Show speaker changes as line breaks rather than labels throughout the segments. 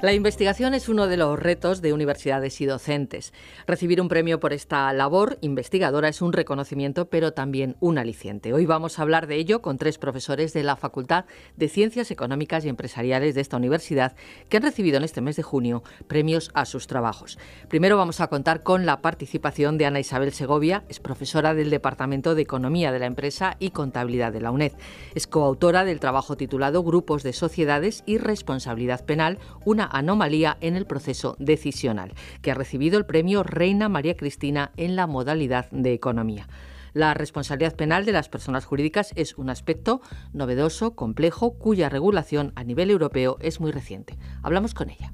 La investigación es uno de los retos de universidades y docentes. Recibir un premio por esta labor investigadora es un reconocimiento, pero también un aliciente. Hoy vamos a hablar de ello con 3 profesores de la Facultad de Ciencias Económicas y Empresariales de esta universidad que han recibido en este mes de junio premios a sus trabajos. Primero vamos a contar con la participación de Ana Isabel Segovia, es profesora del Departamento de Economía de la Empresa y Contabilidad de la UNED. Es coautora del trabajo titulado Grupos de Sociedades y Responsabilidad Penal, una anomalía en el proceso decisional, que ha recibido el premio Reina María Cristina en la modalidad de Economía. La responsabilidad penal de las personas jurídicas es un aspecto novedoso, complejo, cuya regulación a nivel europeo es muy reciente. Hablamos con ella.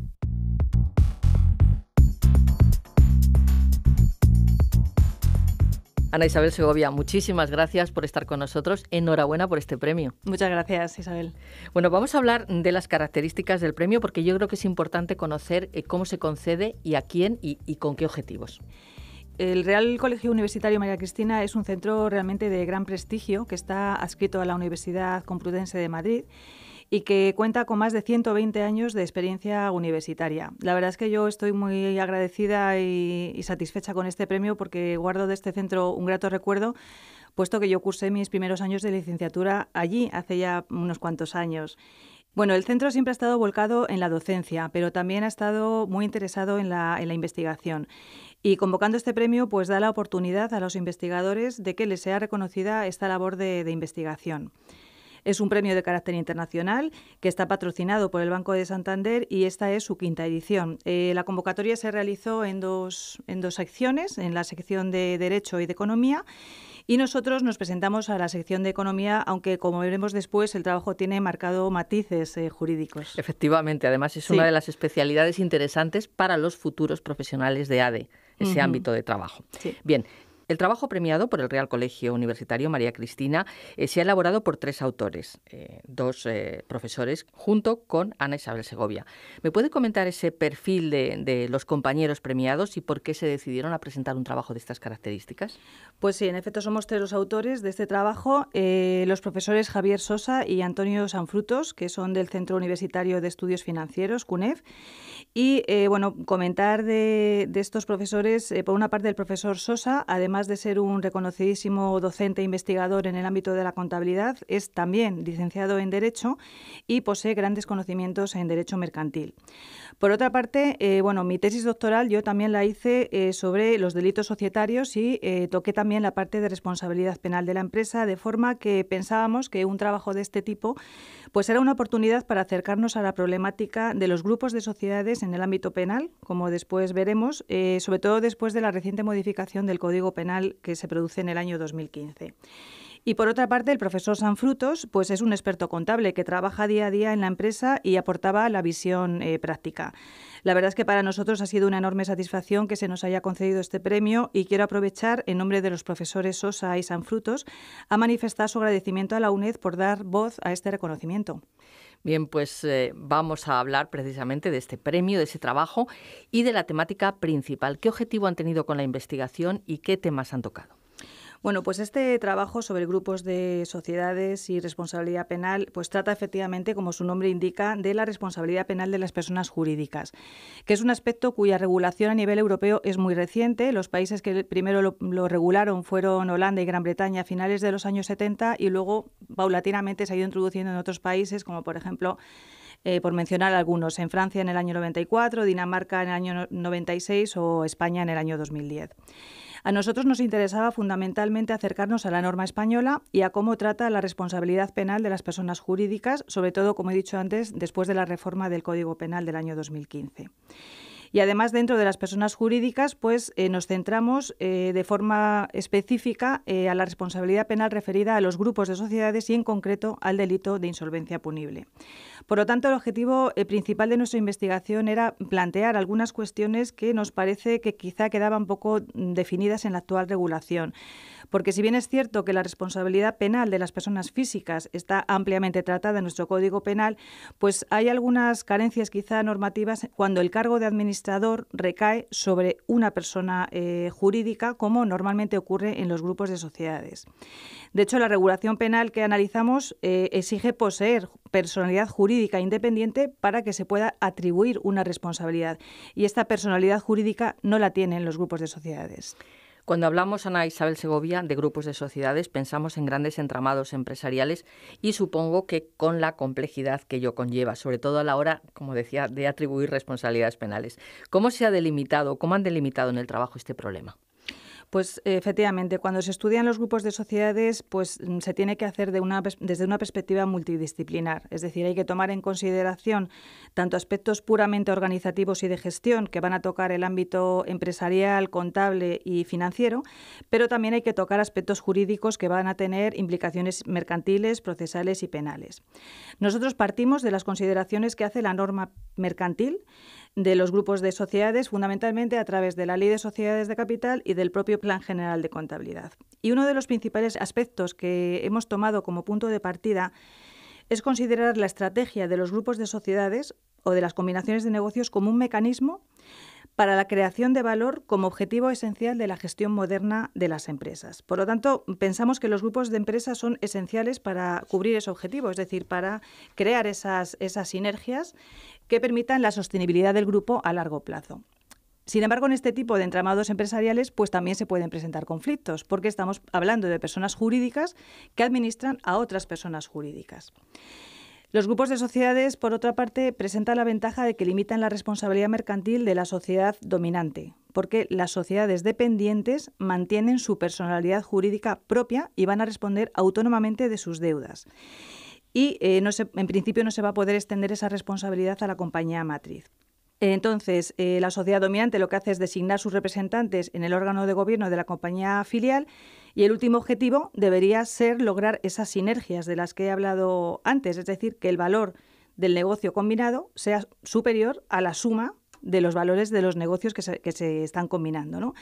Ana Isabel Segovia, muchísimas gracias por estar con nosotros. Enhorabuena por este premio.
Muchas gracias, Isabel.
Bueno, vamos a hablar de las características del premio porque yo creo que es importante conocer cómo se concede y a quién y con qué objetivos.
El Real Colegio Universitario María Cristina es un centro realmente de gran prestigio que está adscrito a la Universidad Complutense de Madrid y que cuenta con más de 120 años de experiencia universitaria. La verdad es que yo estoy muy agradecida y satisfecha con este premio porque guardo de este centro un grato recuerdo, puesto que yo cursé mis primeros años de licenciatura allí hace ya unos cuantos años. Bueno, el centro siempre ha estado volcado en la docencia, pero también ha estado muy interesado en la investigación. Y convocando este premio, pues da la oportunidad a los investigadores de que les sea reconocida esta labor de investigación. Es un premio de carácter internacional que está patrocinado por el Banco de Santander y esta es su 5ª edición. La convocatoria se realizó en dos secciones, en la sección de Derecho y de Economía, y nosotros nos presentamos a la sección de Economía, aunque como veremos después el trabajo tiene marcado matices jurídicos.
Efectivamente, además es una de las especialidades interesantes para los futuros profesionales de ADE, ese ámbito de trabajo.
Sí.
Bien. El trabajo premiado por el Real Colegio Universitario María Cristina se ha elaborado por 3 autores, 2 profesores, junto con Ana Isabel Segovia. ¿Me puede comentar ese perfil de los compañeros premiados y por qué se decidieron a presentar un trabajo de estas características?
Pues sí, en efecto somos 3 los autores de este trabajo, los profesores Javier Sosa y Antonio Sanfrutos, que son del Centro Universitario de Estudios Financieros, CUNEF. Y comentar de estos profesores, por una parte el profesor Sosa, además de ser un reconocidísimo docente e investigador en el ámbito de la contabilidad, es también licenciado en Derecho y posee grandes conocimientos en Derecho Mercantil. Por otra parte, mi tesis doctoral yo también la hice sobre los delitos societarios y toqué también la parte de responsabilidad penal de la empresa, de forma que pensábamos que un trabajo de este tipo pues era una oportunidad para acercarnos a la problemática de los grupos de sociedades en el ámbito penal, como después veremos, sobre todo después de la reciente modificación del Código Penal que se produce en el año 2015. Y por otra parte, el profesor Sanfrutos pues es un experto contable que trabaja día a día en la empresa y aportaba la visión práctica. La verdad es que para nosotros ha sido una enorme satisfacción que se nos haya concedido este premio y quiero aprovechar, en nombre de los profesores Sosa y Sanfrutos, a manifestar su agradecimiento a la UNED por dar voz a este reconocimiento.
Bien, pues vamos a hablar precisamente de este premio, de ese trabajo y de la temática principal. ¿Qué objetivo han tenido con la investigación y qué temas han tocado?
Bueno, pues este trabajo sobre grupos de sociedades y responsabilidad penal pues trata efectivamente, como su nombre indica, de la responsabilidad penal de las personas jurídicas, que es un aspecto cuya regulación a nivel europeo es muy reciente. Los países que primero lo regularon fueron Holanda y Gran Bretaña a finales de los años 70 y luego paulatinamente se ha ido introduciendo en otros países, como por ejemplo, por mencionar algunos, en Francia en el año 94, Dinamarca en el año 96 o España en el año 2010. A nosotros nos interesaba fundamentalmente acercarnos a la norma española y a cómo trata la responsabilidad penal de las personas jurídicas, sobre todo, como he dicho antes, después de la reforma del Código Penal del año 2015. Y además, dentro de las personas jurídicas, pues nos centramos de forma específica a la responsabilidad penal referida a los grupos de sociedades y, en concreto, al delito de insolvencia punible. Por lo tanto, el objetivo principal de nuestra investigación era plantear algunas cuestiones que nos parece que quizá quedaban poco definidas en la actual regulación. Porque si bien es cierto que la responsabilidad penal de las personas físicas está ampliamente tratada en nuestro Código Penal, pues hay algunas carencias quizá normativas cuando el cargo de administración administrador recae sobre una persona jurídica, como normalmente ocurre en los grupos de sociedades. De hecho, la regulación penal que analizamos exige poseer personalidad jurídica independiente para que se pueda atribuir una responsabilidad. Y esta personalidad jurídica no la tienen los grupos de sociedades.
Cuando hablamos, Ana Isabel Segovia, de grupos de sociedades, pensamos en grandes entramados empresariales y supongo que con la complejidad que ello conlleva, sobre todo a la hora, como decía, de atribuir responsabilidades penales. ¿Cómo se ha delimitado, cómo han delimitado en el trabajo este problema?
Pues efectivamente, cuando se estudian los grupos de sociedades, pues se tiene que hacer desde una perspectiva multidisciplinar. Es decir, hay que tomar en consideración tanto aspectos puramente organizativos y de gestión, que van a tocar el ámbito empresarial, contable y financiero, pero también hay que tocar aspectos jurídicos que van a tener implicaciones mercantiles, procesales y penales. Nosotros partimos de las consideraciones que hace la norma mercantil de los grupos de sociedades, fundamentalmente a través de la Ley de Sociedades de Capital y del propio Plan General de Contabilidad. Y uno de los principales aspectos que hemos tomado como punto de partida es considerar la estrategia de los grupos de sociedades o de las combinaciones de negocios como un mecanismo para la creación de valor como objetivo esencial de la gestión moderna de las empresas. Por lo tanto, pensamos que los grupos de empresas son esenciales para cubrir ese objetivo, es decir, para crear esas sinergias que permitan la sostenibilidad del grupo a largo plazo. Sin embargo, en este tipo de entramados empresariales, pues también se pueden presentar conflictos, porque estamos hablando de personas jurídicas que administran a otras personas jurídicas. Los grupos de sociedades, por otra parte, presentan la ventaja de que limitan la responsabilidad mercantil de la sociedad dominante, porque las sociedades dependientes mantienen su personalidad jurídica propia y van a responder autónomamente de sus deudas. Y en principio no se va a poder extender esa responsabilidad a la compañía matriz. Entonces, la sociedad dominante lo que hace es designar sus representantes en el órgano de gobierno de la compañía filial y el último objetivo debería ser lograr esas sinergias de las que he hablado antes, es decir, que el valor del negocio combinado sea superior a la suma de los valores de los negocios que se están combinando, ¿no?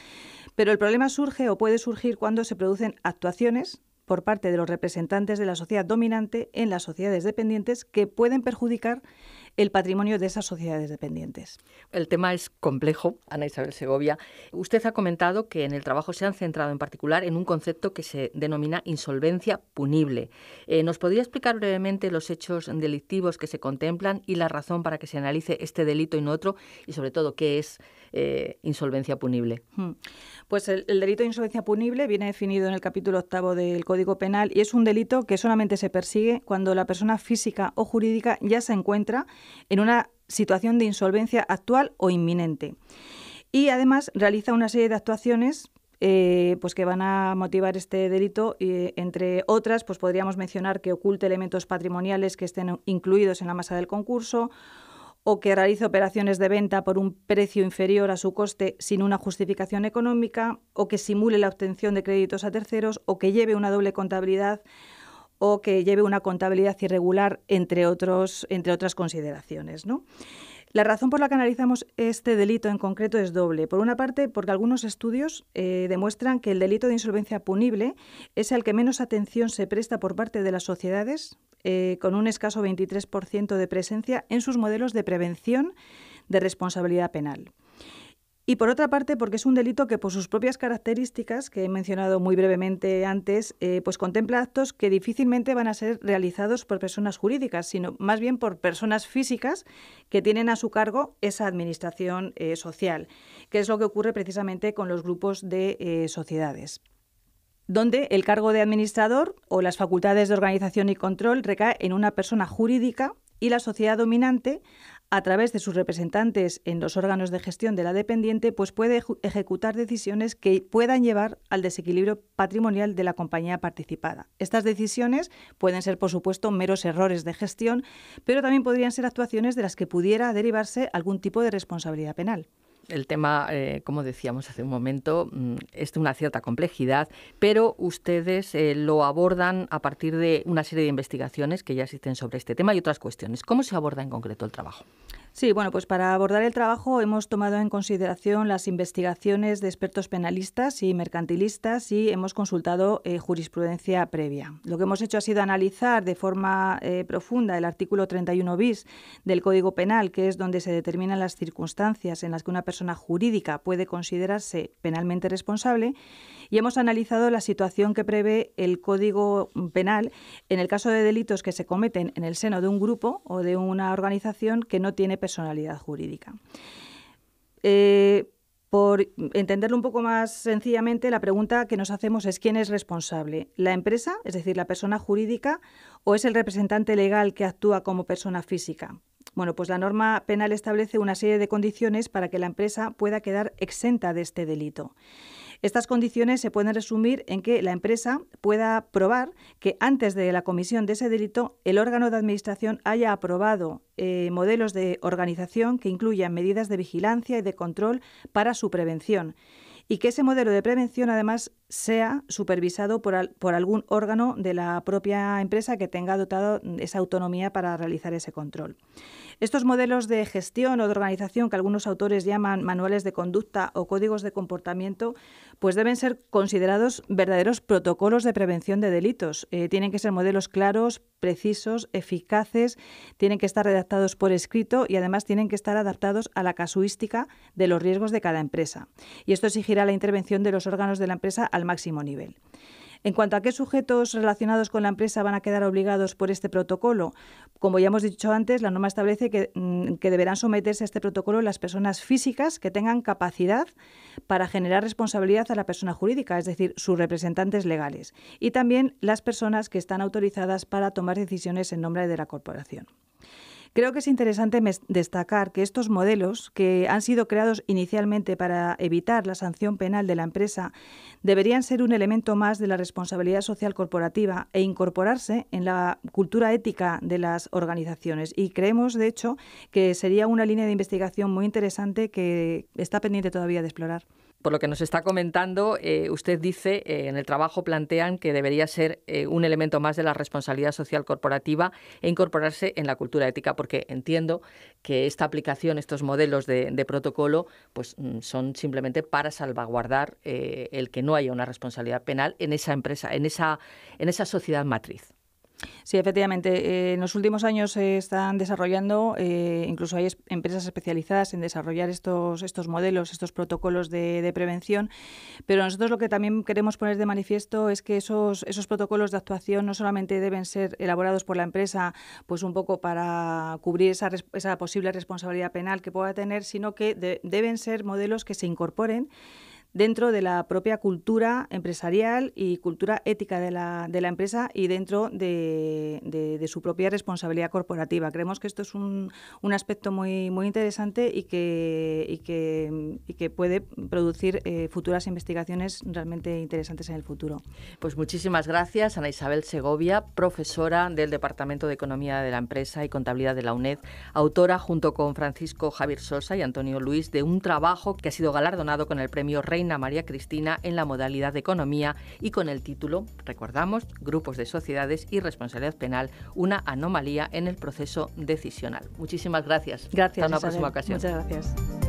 Pero el problema surge o puede surgir cuando se producen actuaciones por parte de los representantes de la sociedad dominante en las sociedades dependientes que pueden perjudicar el patrimonio de esas sociedades dependientes.
El tema es complejo, Ana Isabel Segovia. Usted ha comentado que en el trabajo se han centrado en particular en un concepto que se denomina insolvencia punible. ¿Nos podría explicar brevemente los hechos delictivos que se contemplan y la razón para que se analice este delito y no otro? Y sobre todo, ¿qué es insolvencia punible?
Pues el delito de insolvencia punible viene definido en el capítulo 8 del Código Penal y es un delito que solamente se persigue cuando la persona física o jurídica ya se encuentra en una situación de insolvencia actual o inminente. Y además realiza una serie de actuaciones pues que van a motivar este delito, entre otras, pues podríamos mencionar que oculte elementos patrimoniales que estén incluidos en la masa del concurso, o que realice operaciones de venta por un precio inferior a su coste sin una justificación económica, o que simule la obtención de créditos a terceros, o que lleve una doble contabilidad, o que lleve una contabilidad irregular, entre otras consideraciones, ¿no? La razón por la que analizamos este delito en concreto es doble. Por una parte, porque algunos estudios demuestran que el delito de insolvencia punible es al que menos atención se presta por parte de las sociedades, con un escaso 23% de presencia en sus modelos de prevención de responsabilidad penal. Y por otra parte, porque es un delito que por sus propias características, que he mencionado muy brevemente antes, pues contempla actos que difícilmente van a ser realizados por personas jurídicas, sino más bien por personas físicas que tienen a su cargo esa administración social, que es lo que ocurre precisamente con los grupos de sociedades, donde el cargo de administrador o las facultades de organización y control recae en una persona jurídica y la sociedad dominante, a través de sus representantes en los órganos de gestión de la dependiente, pues puede ejecutar decisiones que puedan llevar al desequilibrio patrimonial de la compañía participada. Estas decisiones pueden ser, por supuesto, meros errores de gestión, pero también podrían ser actuaciones de las que pudiera derivarse algún tipo de responsabilidad penal.
El tema, como decíamos hace un momento, es de una cierta complejidad, pero ustedes lo abordan a partir de una serie de investigaciones que ya existen sobre este tema y otras cuestiones. ¿Cómo se aborda en concreto el trabajo?
Sí, bueno, pues para abordar el trabajo hemos tomado en consideración las investigaciones de expertos penalistas y mercantilistas y hemos consultado jurisprudencia previa. Lo que hemos hecho ha sido analizar de forma profunda el artículo 31 bis del Código Penal, que es donde se determinan las circunstancias en las que una persona jurídica puede considerarse penalmente responsable, y hemos analizado la situación que prevé el Código Penal en el caso de delitos que se cometen en el seno de un grupo o de una organización que no tiene personalidad jurídica. Por entenderlo un poco más sencillamente, la pregunta que nos hacemos es ¿quién es responsable? ¿La empresa, es decir, la persona jurídica, o es el representante legal que actúa como persona física? Bueno, pues la norma penal establece una serie de condiciones para que la empresa pueda quedar exenta de este delito. Estas condiciones se pueden resumir en que la empresa pueda probar que antes de la comisión de ese delito el órgano de administración haya aprobado modelos de organización que incluyan medidas de vigilancia y de control para su prevención, y que ese modelo de prevención además sea supervisado por algún órgano de la propia empresa que tenga dotado esa autonomía para realizar ese control. Estos modelos de gestión o de organización, que algunos autores llaman manuales de conducta o códigos de comportamiento, pues deben ser considerados verdaderos protocolos de prevención de delitos. Tienen que ser modelos claros, precisos, eficaces, tienen que estar redactados por escrito y además tienen que estar adaptados a la casuística de los riesgos de cada empresa. Y esto exigirá la intervención de los órganos de la empresa al máximo nivel. En cuanto a qué sujetos relacionados con la empresa van a quedar obligados por este protocolo, como ya hemos dicho antes, la norma establece que deberán someterse a este protocolo las personas físicas que tengan capacidad para generar responsabilidad a la persona jurídica, es decir, sus representantes legales, y también las personas que están autorizadas para tomar decisiones en nombre de la corporación. Creo que es interesante destacar que estos modelos, que han sido creados inicialmente para evitar la sanción penal de la empresa, deberían ser un elemento más de la responsabilidad social corporativa e incorporarse en la cultura ética de las organizaciones. Y creemos, de hecho, que sería una línea de investigación muy interesante que está pendiente todavía de explorar.
Por lo que nos está comentando, usted dice, en el trabajo plantean que debería ser un elemento más de la responsabilidad social corporativa e incorporarse en la cultura ética, porque entiendo que esta aplicación, estos modelos de protocolo, pues son simplemente para salvaguardar el que no haya una responsabilidad penal en esa empresa, en esa sociedad matriz.
Sí, efectivamente. En los últimos años se están desarrollando, incluso hay empresas especializadas en desarrollar estos modelos, estos protocolos de prevención, pero nosotros lo que también queremos poner de manifiesto es que esos protocolos de actuación no solamente deben ser elaborados por la empresa, pues un poco para cubrir esa posible responsabilidad penal que pueda tener, sino que deben ser modelos que se incorporen dentro de la propia cultura empresarial y cultura ética de la empresa y dentro de su propia responsabilidad corporativa. Creemos que esto es un aspecto muy, muy interesante y que puede producir futuras investigaciones realmente interesantes en el futuro.
Pues muchísimas gracias, Ana Isabel Segovia, profesora del Departamento de Economía de la Empresa y Contabilidad de la UNED, autora junto con Francisco Javier Sosa y Antonio Luis de un trabajo que ha sido galardonado con el premio Reina María Cristina en la modalidad de Economía y con el título, recordamos, Grupos de Sociedades y Responsabilidad Penal, una anomalía en el proceso decisional. Muchísimas gracias.
Gracias,
Hasta una
Isabel.
próxima ocasión.
Muchas gracias.